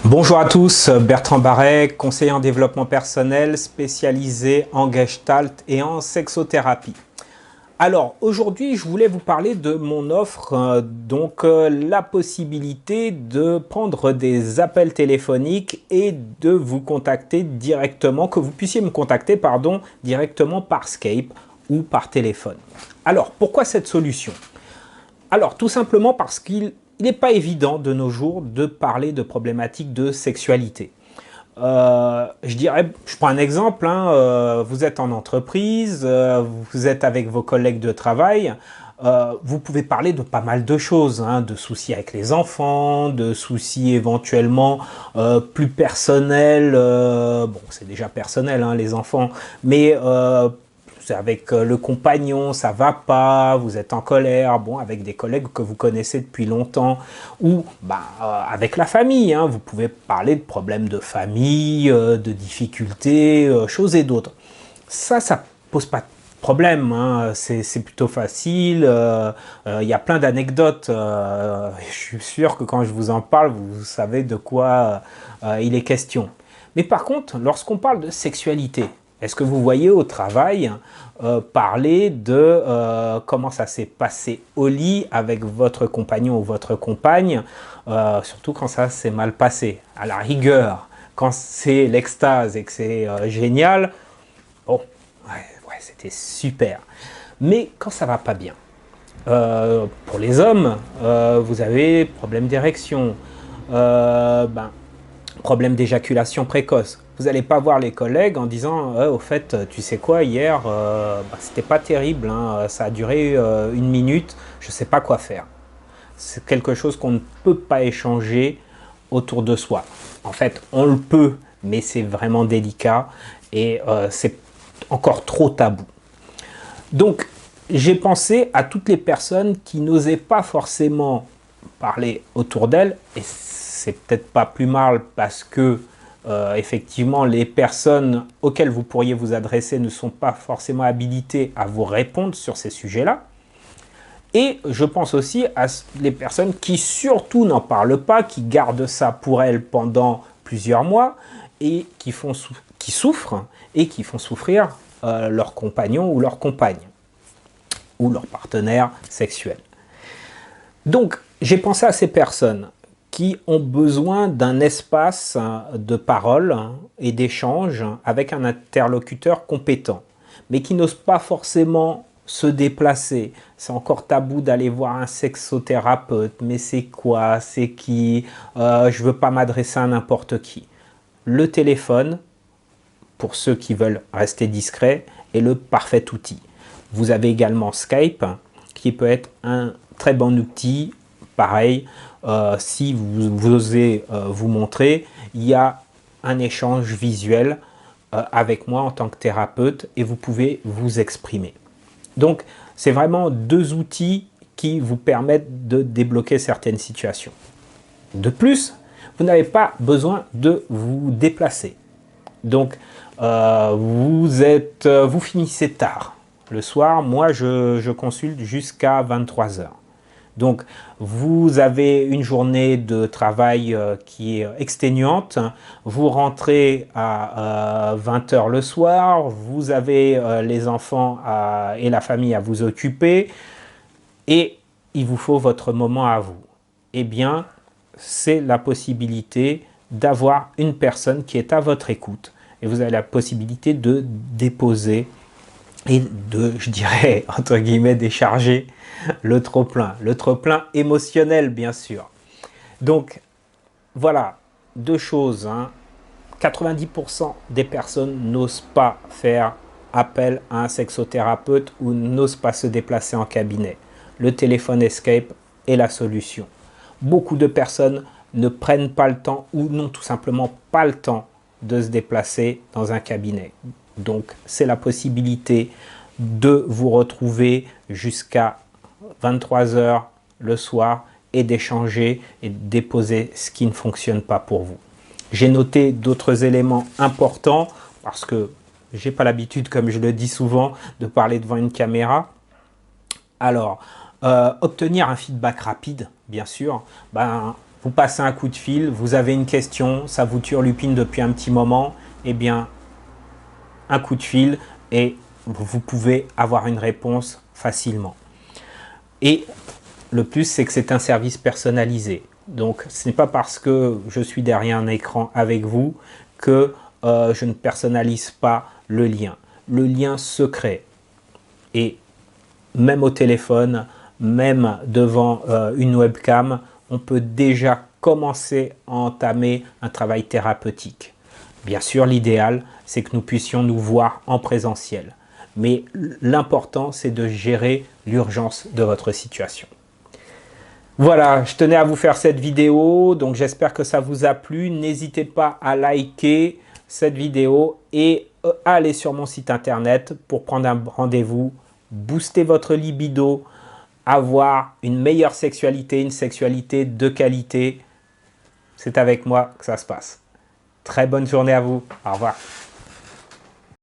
Bonjour à tous, Bertrand Barret, conseiller en développement personnel spécialisé en gestalt et en sexothérapie. Alors aujourd'hui je voulais vous parler de mon offre, la possibilité de prendre des appels téléphoniques et de vous contacter directement, que vous puissiez me contacter directement par Skype ou par téléphone. Alors pourquoi cette solution? Alors tout simplement parce qu'il n'est pas évident de nos jours de parler de problématiques de sexualité. Je prends un exemple, vous êtes en entreprise, vous êtes avec vos collègues de travail, vous pouvez parler de pas mal de choses, de soucis avec les enfants, de soucis éventuellement plus personnels, bon c'est déjà personnel les enfants, mais avec le compagnon, ça va pas, vous êtes en colère, bon, avec des collègues que vous connaissez depuis longtemps, ou avec la famille, vous pouvez parler de problèmes de famille, de difficultés, choses et d'autres. Ça pose pas de problème, c'est plutôt facile, y a plein d'anecdotes, je suis sûr que quand je vous en parle, vous savez de quoi il est question. Mais par contre, lorsqu'on parle de sexualité, est-ce que vous voyez au travail parler de comment ça s'est passé au lit avec votre compagnon ou votre compagne, surtout quand ça s'est mal passé? À la rigueur, quand c'est l'extase et que c'est génial, bon, ouais, c'était super. Mais quand ça va pas bien, pour les hommes, vous avez problème d'érection, problème d'éjaculation précoce. Vous n'allez pas voir les collègues en disant au fait, tu sais quoi, hier, c'était pas terrible, ça a duré 1 minute, je ne sais pas quoi faire. C'est quelque chose qu'on ne peut pas échanger autour de soi. En fait, on le peut, mais c'est vraiment délicat et c'est encore trop tabou. Donc, j'ai pensé à toutes les personnes qui n'osaient pas forcément parler autour d'elles, et c'est peut-être pas plus mal parce que effectivement les personnes auxquelles vous pourriez vous adresser ne sont pas forcément habilitées à vous répondre sur ces sujets-là. Et je pense aussi à les personnes qui surtout n'en parlent pas, qui gardent ça pour elles pendant plusieurs mois et qui souffrent et qui font souffrir leur compagnon ou leur compagne ou leur partenaire sexuel. Donc, j'ai pensé à ces personnes qui ont besoin d'un espace de parole et d'échange avec un interlocuteur compétent, mais qui n'osent pas forcément se déplacer. C'est encore tabou d'aller voir un sexothérapeute, mais c'est quoi? C'est qui? Je ne veux pas m'adresser à n'importe qui. Le téléphone, pour ceux qui veulent rester discrets, est le parfait outil. Vous avez également Skype, qui peut être un très bon outil. Pareil, si vous osez vous montrer, il y a un échange visuel avec moi en tant que thérapeute et vous pouvez vous exprimer. Donc, c'est vraiment deux outils qui vous permettent de débloquer certaines situations. De plus, vous n'avez pas besoin de vous déplacer. Donc, vous finissez tard le soir. Moi, je consulte jusqu'à 23 h. Donc, vous avez une journée de travail qui est exténuante, vous rentrez à 20 h le soir, vous avez les enfants et la famille à vous occuper, et il vous faut votre moment à vous. Eh bien, c'est la possibilité d'avoir une personne qui est à votre écoute, et vous avez la possibilité de déposer et de, je dirais, entre guillemets, décharger le trop-plein émotionnel, bien sûr. Donc, voilà, deux choses. 90% des personnes n'osent pas faire appel à un sexothérapeute ou n'osent pas se déplacer en cabinet. Le téléphone Escape est la solution. Beaucoup de personnes ne prennent pas le temps ou n'ont tout simplement pas le temps de se déplacer dans un cabinet. Donc, c'est la possibilité de vous retrouver jusqu'à 23 h le soir et d'échanger et de déposer ce qui ne fonctionne pas pour vous. J'ai noté d'autres éléments importants parce que j'ai pas l'habitude, comme je le dis souvent, de parler devant une caméra. Alors, obtenir un feedback rapide, bien sûr, vous passez un coup de fil, vous avez une question, ça vous turlupine depuis un petit moment, eh bien, un coup de fil et vous pouvez avoir une réponse facilement. Et le plus, c'est que c'est un service personnalisé. Donc, ce n'est pas parce que je suis derrière un écran avec vous que je ne personnalise pas le lien. Le lien se crée. Et même au téléphone, même devant une webcam, on peut déjà commencer à entamer un travail thérapeutique. Bien sûr, l'idéal, c'est que nous puissions nous voir en présentiel. Mais l'important, c'est de gérer l'urgence de votre situation. Voilà, je tenais à vous faire cette vidéo, donc j'espère que ça vous a plu. N'hésitez pas à liker cette vidéo et à aller sur mon site internet pour prendre un rendez-vous, booster votre libido, avoir une meilleure sexualité, une sexualité de qualité. C'est avec moi que ça se passe. Très bonne journée à vous. Au revoir.